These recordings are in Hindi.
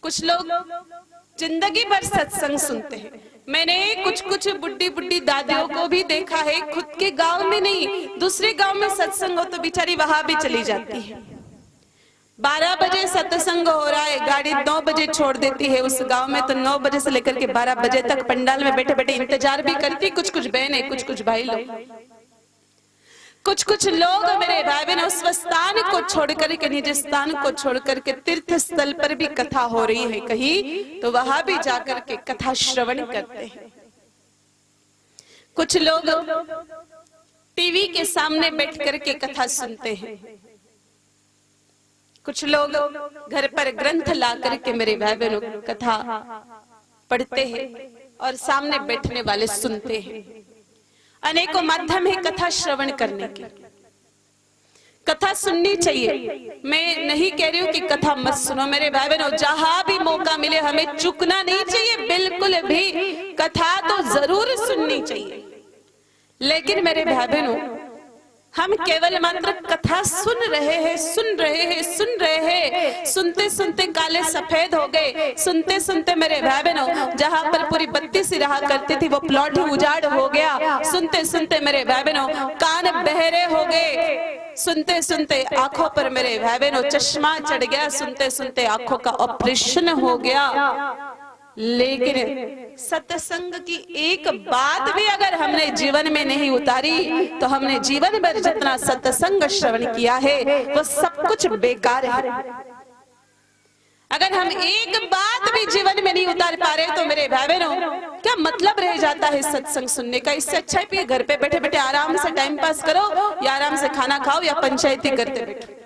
कुछ लोग जिंदगी भर सत्संग सुनते हैं। मैंने कुछ कुछ बुड्ढी बुड्ढी दादियों को भी देखा है, खुद के गांव में नहीं, दूसरे गांव में सत्संग हो तो बेचारी वहां भी चली जाती है। 12 बजे सत्संग हो रहा है, गाड़ी 9 बजे छोड़ देती है उस गांव में, तो 9 बजे से लेकर के 12 बजे तक पंडाल में बैठे बैठे इंतजार भी करती। कुछ कुछ बहनें, कुछ कुछ भाई लोग, कुछ कुछ लोग मेरे भाई बहन उस स्थान को छोड़ करके, निज स्थान को छोड़ करके तीर्थ स्थल पर भी कथा हो रही है कहीं, तो वहां भी जाकर के कथा श्रवण करते हैं। कुछ लोग टीवी के सामने बैठ करके कथा सुनते हैं। कुछ लोग घर पर ग्रंथ ला करके मेरे भाई बहनों कथा पढ़ते हैं और सामने बैठने वाले सुनते हैं। अनेकों माध्यम है कथा श्रवण करने के। कथा सुननी चाहिए, मैं नहीं कह रही हूं कि कथा मत सुनो मेरे भाई बहनों, जहां भी मौका मिले हमें चूकना नहीं चाहिए, बिल्कुल भी कथा तो जरूर सुननी चाहिए। लेकिन मेरे भाई बहनों, हम केवल मात्र कथा सुन रहे हैं, सुनते सुनते काले सफेद हो गए, सुनते सुनते मेरे भाई बहनों जहां पर पूरी बत्ती सी रहा करती थी वो प्लॉट ही उजाड़ हो गया। सुनते सुनते मेरे भाई बहनों कान बहरे हो गए, सुनते सुनते आंखों पर मेरे भाई बहनों चश्मा चढ़ गया, सुनते सुनते आंखों का ऑपरेशन हो गया। लेकिन सत्संग की एक बात भी अगर हमने जीवन में नहीं उतारी तो हमने जीवन भर जितना सत्संग श्रवण किया है वो सब कुछ बेकार है। अगर हम एक बात भी जीवन में नहीं उतार पा रहे तो मेरे भाई बहनों क्या मतलब रह जाता है सत्संग सुनने का। इससे अच्छा है घर पे बैठे बैठे आराम से टाइम पास करो, या आराम से खाना खाओ, या पंचायती करते बैठो।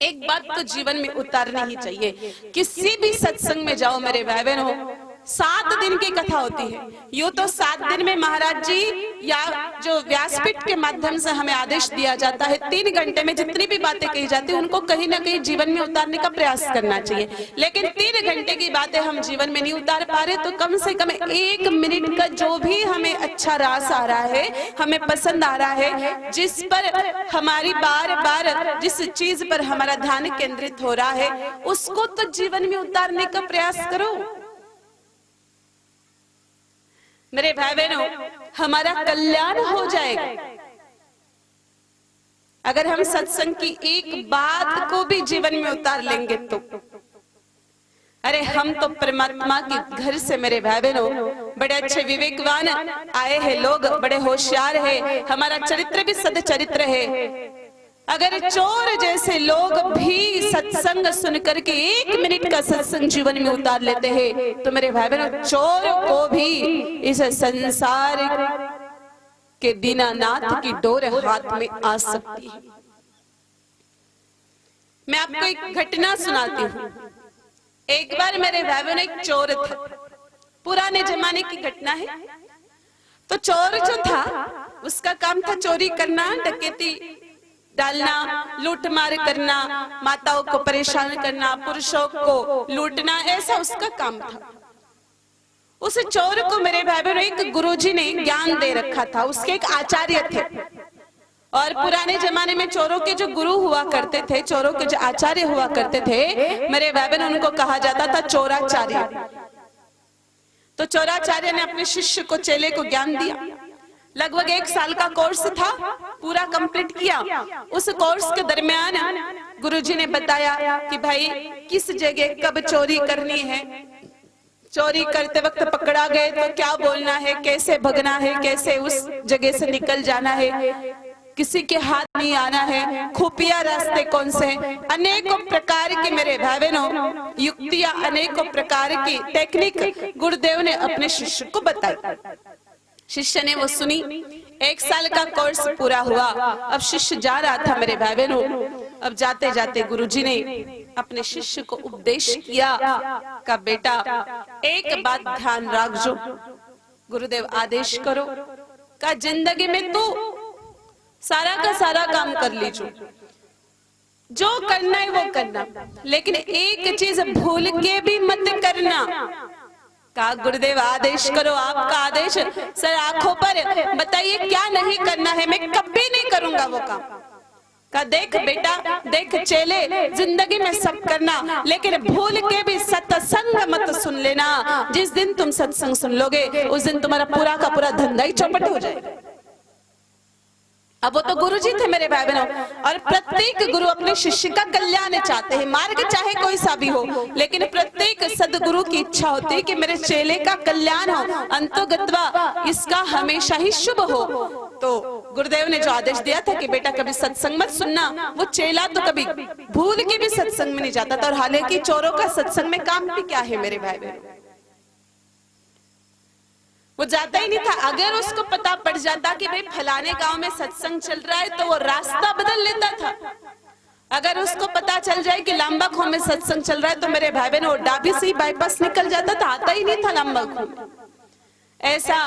एक बात तो जीवन में उतारनी ही चाहिए। किसी भी सत्संग में जाओ मेरे भाई बहनों, 7 दिन की कथा होती है। यूं तो 7 दिन में महाराज जी या जो व्यासपीठ के माध्यम से हमें आदेश दिया जाता है, 3 घंटे में जितनी भी बातें कही जाती है उनको कहीं ना कहीं जीवन में उतारने का प्रयास करना चाहिए। लेकिन 3 घंटे की बातें हम जीवन में नहीं उतार पा रहे तो कम से कम 1 मिनट का जो भी हमें अच्छा रास आ रहा है, हमें पसंद आ रहा है, जिस पर हमारी बार बार जिस चीज पर हमारा ध्यान केंद्रित हो रहा है, उसको तो जीवन में उतारने का प्रयास करो मेरे भाई बहनों, हमारा कल्याण हो जाएगा अगर हम सत्संग की एक बात को भी जीवन में उतार लेंगे तो। अरे हम तो परमात्मा के घर से मेरे भाई बहनों बड़े अच्छे विवेकवान आए हैं लोग, बड़े होशियार है, हमारा चरित्र भी सदचरित्र है। अगर चोर जैसे लोग भी सत्संग सुनकर के 1 मिनट का सत्संग जीवन में उतार लेते हैं तो मेरे भाई बहनों चोर को भी इस संसार के दीनानाथ की डोर हाथ में आ सकती है। मैं आपको एक घटना सुनाती हूँ। एक बार मेरे भाई बहनों एक चोर था, पुराने जमाने की घटना है। तो चोर जो था उसका काम था चोरी करना, डकैती डालना, लूट मार करना, माताओं को परेशान करना, पुरुषों को लूटना, ऐसा उसका काम था। उस चोर को मेरे भाई बहनों एक गुरुजी ने ज्ञान दे रखा था, उसके एक आचार्य थे। और पुराने जमाने में चोरों के जो गुरु हुआ करते थे, चोरों के जो आचार्य हुआ करते थे मेरे भाई बहनों, उनको कहा जाता था चोराचार्य। तो चोराचार्य ने अपने शिष्य को, चेले को ज्ञान दिया। लगभग 1 साल का कोर्स था, पूरा कंप्लीट किया। उस कोर्स के दरमियान गुरुजी ने बताया कि भाई किस जगह कब चोरी करनी है, चोरी करते वक्त पकड़ा गए तो क्या बोलना है, कैसे भगना है, कैसे उस जगह से निकल जाना है, किसी के हाथ नहीं आना है, खुफिया रास्ते कौन से हैं। अनेकों प्रकार की मेरे भाई बहनों युक्तियां, अनेकों प्रकार की टेक्निक गुरुदेव ने अपने शिष्य को बताई। शिष्य ने वो सुनी। 1 साल का कोर्स पूरा हुआ। अब शिष्य जा रहा था मेरे भाई बहनों। अब जाते जाते गुरुजी ने अपने शिष्य को उपदेश किया का बेटा एक बात ध्यान रखजो, गुरुदेव आदेश करो का जिंदगी में तू सारा का सारा काम कर लीजो, जो करना है वो करना, लेकिन एक चीज भूल के भी मत करना। कहा गुरुदेव आदेश करो, आपका आदेश सर आंखों पर, बताइए क्या नहीं करना है, मैं कभी नहीं करूंगा वो काम। का देख बेटा, देख चेले, जिंदगी में सब करना, लेकिन भूल के भी सत्संग मत सुन लेना। जिस दिन तुम सत्संग सुन लोगे उस दिन तुम्हारा पूरा का पूरा धंधा ही चौपट हो जाएगा। अब वो तो गुरु जी थे मेरे भाई बहनों, और प्रत्येक गुरु अपने शिष्य का कल्याण चाहते हैं, मार्ग चाहे कोई सा भी हो, लेकिन प्रत्येक सदगुरु की इच्छा होती है कि मेरे चेले का कल्याण हो, अंतोगत्वा इसका हमेशा ही शुभ हो। तो गुरुदेव ने जो आदेश दिया था कि बेटा कभी सत्संग मत सुनना, वो चेला तो कभी भूल के भी सत्संग में नहीं जाता था। और हालांकि चोरों का सत्संग में काम भी क्या है मेरे भाई बहनों, वो जाता ही नहीं था। अगर उसको पता पड़ जाता कि भाई फलाने गांव में सत्संग चल रहा है तो वो रास्ता बदल लेता था। अगर उसको पता चल जाए कि लांबा खो में सत्संग चल रहा है तो मेरे भाई बहन वो डाबी से बाईपास निकल जाता था, आता ही नहीं था लांबा खो। ऐसा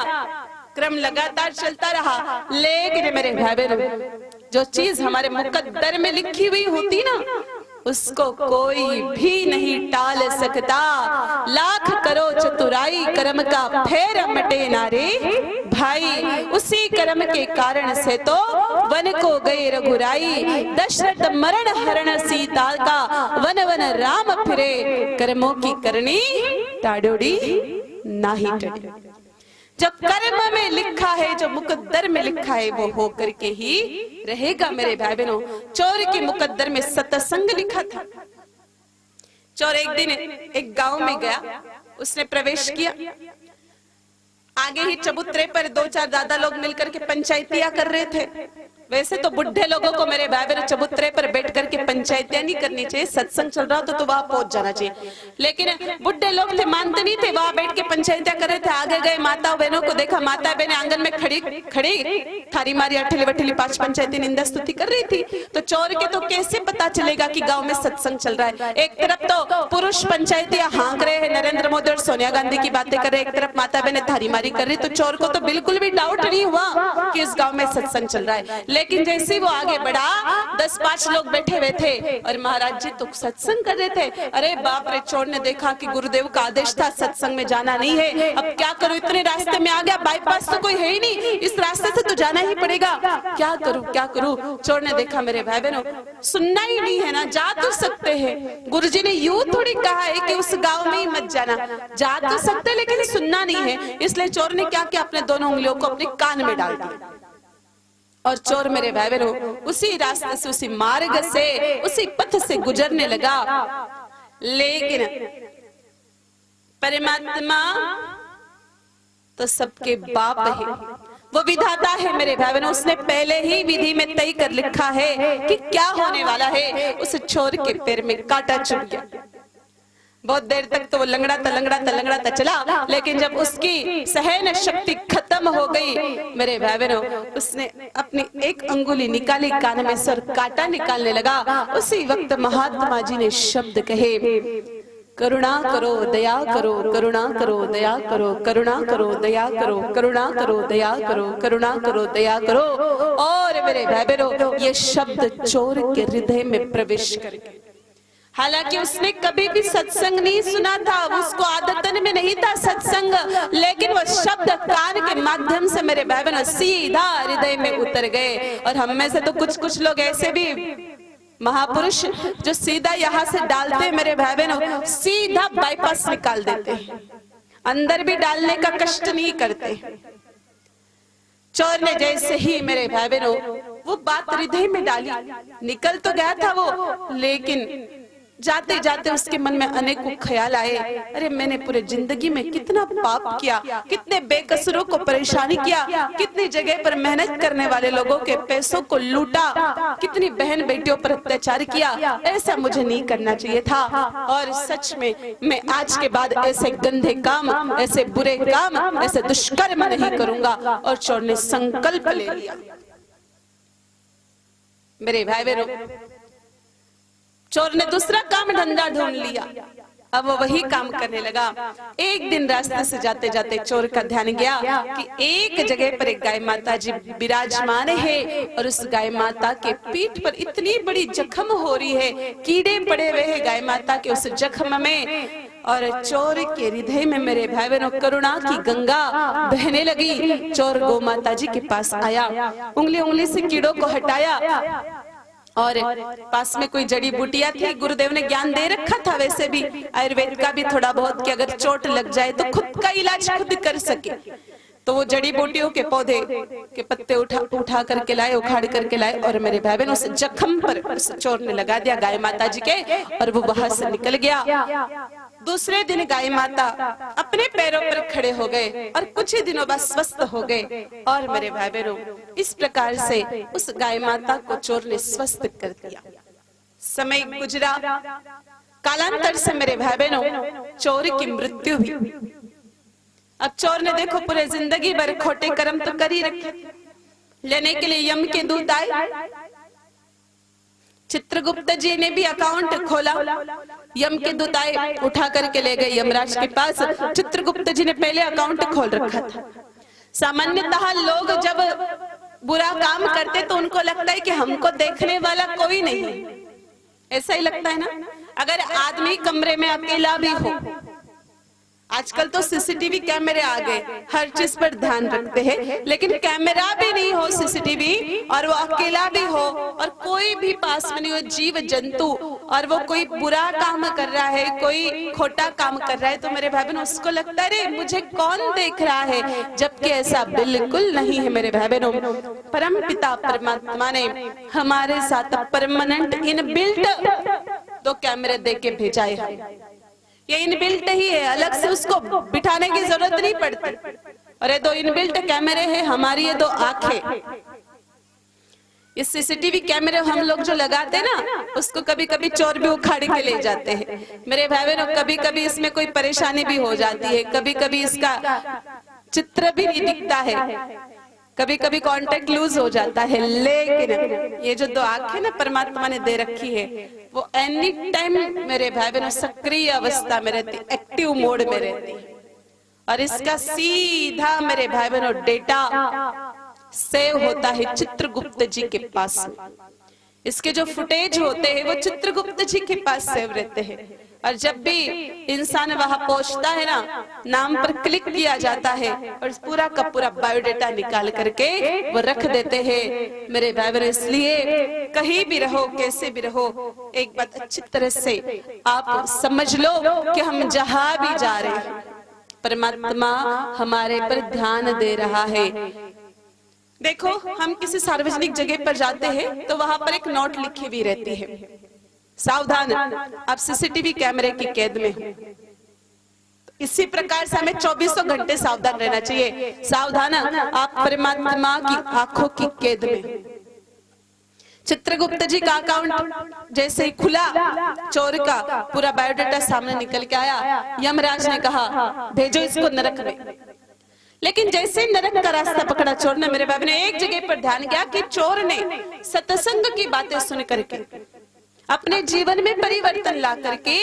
क्रम लगातार चलता रहा। लेकिन मेरे भाई बहन जो चीज हमारे मुकद्दर में लिखी हुई होती ना, उसको कोई भी नहीं टाल सकता। लाख करो चतुराई कर्म का फेर मटे नारे भाई, उसी कर्म के कारण से तो वन को गए रघुराई। दशरथ मरण हरण सीता का वन वन राम फिरे, कर्मों की करनी टाडोड़ी नाही टड़ी। जो कर्म में लिखा है, जो मुकद्दर में लिखा है, वो हो करके ही रहेगा मेरे भाई बहनों। चोर के मुकद्दर में सत्संग लिखा था। चोर एक दिन एक गांव में गया, उसने प्रवेश किया। आगे ही चबूतरे पर दो चार दादा लोग मिलकर के पंचायतियां कर रहे थे। वैसे तो बुढ़े लोगों को मेरे भाई बहन चबूतरे पर बैठ करके पंचायतियां नहीं करनी चाहिए, सत्संग चल रहा तो वहां पहुंच जाना चाहिए। लेकिन बुढ़े लोग थे, मानते नहीं थे, वहां बैठ के पंचायतियां कर रहे थे। आगे गए, माता बहनों को देखा, माता बहनें आंगन में खड़ी थारी मारी अठली वठली पांच पंचायती निंदा स्तुति कर रही थी। तो चोर के तो कैसे पता चलेगा कि गाँव में सत्संग चल रहा है। एक तरफ तो पुरुष पंचायतियां हाँक रहे हैं, नरेंद्र मोदी और सोनिया गांधी की बातें कर रहे, एक तरफ माता बहनें थारी मारी कर रही। तो चोर को तो बिल्कुल भी डाउट नहीं हुआ कि इस गांव में सत्संग चल रहा है। लेकिन जैसे ही वो आगे बढ़ा, 10-5 लोग बैठे हुए थे और महाराज जी तो सत्संग कर रहे थे। अरे बाप रे, चोर ने देखा कि गुरुदेव का आदेश था सत्संग में जाना नहीं है, अब क्या करूं, इतने रास्ते में आ गया, बाईपास तो कोई है ही नहीं, इस रास्ते से तो जाना ही पड़ेगा, क्या करूं क्या करूं। चोर ने देखा मेरे भाई बहनों सुनना ही नहीं है ना, जा तो सकते हैं, गुरुजी ने यूं थोड़ी कहा है कि उस गांव में ही मत जाना, जा तो सकते लेकिन सुनना नहीं है। इसलिए चोर ने क्या किया, अपने दोनों उंगलियों को अपने कान में डाल दिया। और चोर मेरे भाई बहनों उसी रास्ते से, उसी मार्ग से, उसी पथ से गुजरने लगा। लेकिन परमात्मा तो सबके बाप है, वो विधाता है मेरे भाई बहनों। उसने पहले ही विधि में तय कर लिखा है कि क्या होने वाला है। उस चोर के पैर में कांटा चुभ गया। बहुत देर तक तो वो लंगड़ा चला, लेकिन जब उसकी सहन शक्ति खत्म हो गई मेरे भाई बहनों, उसने अपनी एक अंगुली निकाली कान में से और कांटा निकालने लगा। उसी वक्त महात्मा जी ने शब्द कहे, करुणा करो दया करो, करुणा करो दया करो, करुणा करो दया करो, करुणा करो दया करो, करुणा करो दया करो। और मेरे भाई बहनों ये शब्द चोर के हृदय में प्रवेश कर गए। हालांकि उसने कभी भी सत्संग नहीं सुना था, उसको आदतन में नहीं था सत्संग, लेकिन वो शब्द कान के माध्यम से मेरे भाई बहनों सीधा हृदय में उतर गए। और हम में से तो कुछ लोग ऐसे भी महापुरुष जो सीधा यहाँ से डालते मेरे भाई बहनों, सीधा बाईपास निकाल देते, अंदर भी डालने का कष्ट नहीं करते। चोर ने जैसे ही मेरे भाई बहनों वो बात हृदय में डाली, निकल तो गया था वो, लेकिन जाते जाते उसके मन में अनेकों ख्याल आए। अरे मैंने पूरे जिंदगी में कितना पाप किया, कितने बेकसूरों को परेशानी किया, कितनी जगह पर मेहनत करने वाले लोगों के पैसों को लूटा, कितनी बहन बेटियों पर अत्याचार किया, ऐसा मुझे नहीं करना चाहिए था। और सच में मैं आज के बाद ऐसे गंदे काम, ऐसे बुरे काम, ऐसे दुष्कर्म नहीं करूंगा। और चोर ने संकल्प ले लिया। मेरे भाई बहनों चोर ने दूसरा काम धंधा ढूंढ लिया, अब वो वही काम करने लगा। एक दिन रास्ते से जाते जाते चोर का ध्यान गया कि एक जगह पर एक गाय माता जी विराजमान है और उस गाय माता के पीठ पर इतनी बड़ी जख्म हो रही है, कीड़े पड़े हुए हैं गाय माता के उस जख्म में। और चोर के हृदय में मेरे भाई बहनों करुणा की गंगा बहने लगी। चोर गौ माता जी के पास आया, उंगली उंगली से कीड़ों को हटाया, और पास में कोई जड़ी बूटियां थी। गुरुदेव ने ज्ञान दे रखा था वैसे भी आयुर्वेद का भी थोड़ा बहुत कि अगर चोट लग जाए तो खुद का इलाज खुद कर सके। तो वो जड़ी बूटियों के पौधे के पत्ते उठा करके लाए, उखाड़ करके लाए और मेरे भाई बहन उस जख्म पर उस चोर ने लगा दिया गाय माता जी के, और वो वहां से निकल गया। दूसरे दिन गाय माता अपने पैरों पर खड़े हो गए और कुछ ही दिनों बाद स्वस्थ हो गए। और मेरे भाई बहनों इस प्रकार से उस गाय माता को चोर ने स्वस्थ कर दिया। समय गुजरा, कालांतर से मेरे भाई बहनों चोर की मृत्यु हुई। अब चोर ने देखो पूरे जिंदगी भर खोटे कर्म तो कर ही रखे। लेने के लिए यम के दूत आए, चित्रगुप्त जी ने भी अकाउंट खोला। यम के दूत आए, उठा करके ले गए यमराज के पास। चित्रगुप्त जी ने पहले अकाउंट खोल रखा था। सामान्यतः लोग जब बुरा काम करते तो उनको लगता है कि हमको देखने वाला कोई नहीं, ऐसा ही लगता है ना। अगर आदमी कमरे में अकेला भी हो, आजकल तो सीसीटीवी कैमरे आ गए, हर चीज पर ध्यान रखते हैं, लेकिन कैमरा भी नहीं हो सीसीटीवी और वो अकेला भी हो और कोई भी पास में नहीं हो, जीव जंतु, और वो कोई बुरा काम कर रहा है, कोई खोटा काम कर रहा है, तो मेरे भाई बहन उसको लगता है रे मुझे कौन देख रहा है, जबकि ऐसा बिल्कुल नहीं है मेरे भाई बहनों। परम पिता परमात्मा ने हमारे साथ परमानेंट इनबिल्ट 2 कैमरे दे के भेजा है। ये इनबिल्ट ही है, अलग से उसको बिठाने की जरूरत नहीं पड़ती। और ये 2 इनबिल्ट कैमरे हैं, हमारी ये 2 आंखें। ये सीसीटीवी कैमरे हम लोग जो लगाते हैं ना, उसको कभी कभी चोर भी उखाड़ के ले जाते हैं मेरे भाई बहनों। कभी कभी इसमें कोई परेशानी भी हो जाती है, कभी कभी इसका चित्र भी नहीं दिखता है, कभी कभी कांटेक्ट लूज हो जाता है। लेकिन ये जो 2 आंखें ना परमात्मा ने दे रखी है, वो एनी टाइम मेरे भाई बहनों सक्रिय अवस्था में रहती, एक्टिव मोड में रहती। और इसका सीधा मेरे भाई बहनों डेटा सेव होता है चित्रगुप्त जी के पास। इसके जो फुटेज होते हैं वो चित्रगुप्त जी के पास सेव रहते हैं। और जब भी इंसान वहां पहुंचता है ना, नाम पर क्लिक किया जाता है और पूरा का पूरा बायोडेटा निकाल करके वो रख देते हैं मेरे भाई बहन। इसलिए कहीं भी रहो, कैसे भी रहो, एक बात अच्छी तरह से आप समझ लो कि हम जहां भी जा रहे हैं परमात्मा हमारे पर ध्यान दे रहा है। देखो हम किसी सार्वजनिक जगह पर जाते हैं तो वहां पर एक नोट लिखी हुई रहती है, सावधान आप सीसीटीवी कैमरे की कैद में हो। इसी प्रकार से हमें 24 घंटे सावधान रहना चाहिए। सावधान आप परमात्मा की आंखों की कैद में। चित्रगुप्त जी का अकाउंट जैसे ही खुला, चोर का पूरा बायोडाटा सामने निकल के आया। यमराज ने कहा भेजो इसको नरक में। लेकिन जैसे नरक का रास्ता पकड़ा चोर ने, मेरे बाबू ने एक जगह पर ध्यान किया कि चोर ने सत्संग की बातें सुन करके अपने जीवन में परिवर्तन ला करके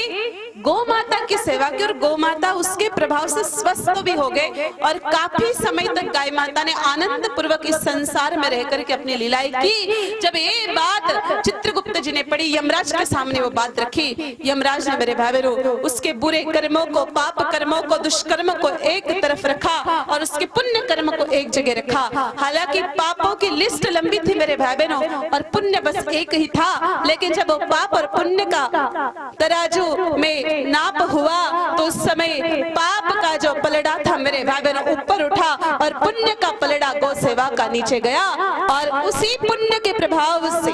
गौ माता की सेवा की, और गौ माता उसके प्रभाव से स्वस्थ भी हो गए। और काफी समय तक गाय माता ने आनंद पूर्वक इस संसार में रह करके अपनी लीलाएं की। जब ये बात चित्रगुप्त जी ने पढ़ी, यमराज के सामने वो बात रखी। यमराज ने मेरे भाई बहनों उसके बुरे कर्मों को, पाप कर्मों को, दुष्कर्म को एक तरफ रखा और उसके पुण्य कर्म को एक जगह रखा। हालांकि पापों की लिस्ट लंबी थी मेरे भाई बहनों और पुण्य बस एक ही था, लेकिन जब वो पाप और पुण्य का तराजू में नाप हुआ तो उस समय पाप का जो पलड़ा था मेरे भाई बहनों ऊपर उठा और पुण्य का पलड़ा गौ सेवा का नीचे गया। और उसी पुण्य के प्रभाव से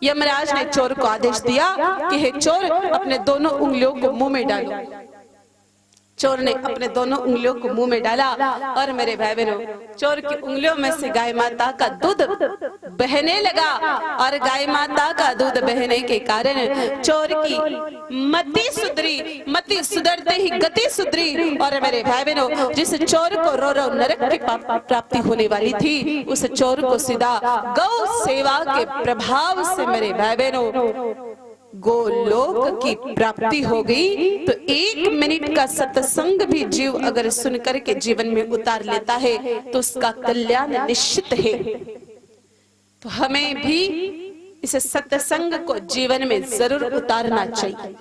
यमराज ने चोर को आदेश दिया कि हे चोर, अपने दोनों उंगलियों को मुंह में डालो। चोर ने अपने दोनों उंगलियों को मुंह में डाला और मेरे भाई बहनों चोर की उंगलियों में से गाय माता का दूध बहने लगा। और गाय माता का दूध बहने के कारण चोर की मति सुधरते ही गति सुधरी। और मेरे भाई बहनों जिस चोर को रो रो नरक की प्राप्ति होने वाली थी, उस चोर को सीधा गौ सेवा के प्रभाव से मेरे भाई बहनों गोलोक की प्राप्ति हो गई। तो 1 मिनट का सत्संग भी जीव अगर सुन करके जीवन में उतार लेता है तो उसका कल्याण निश्चित है। तो हमें भी इस सत्संग को जीवन में जरूर उतारना चाहिए।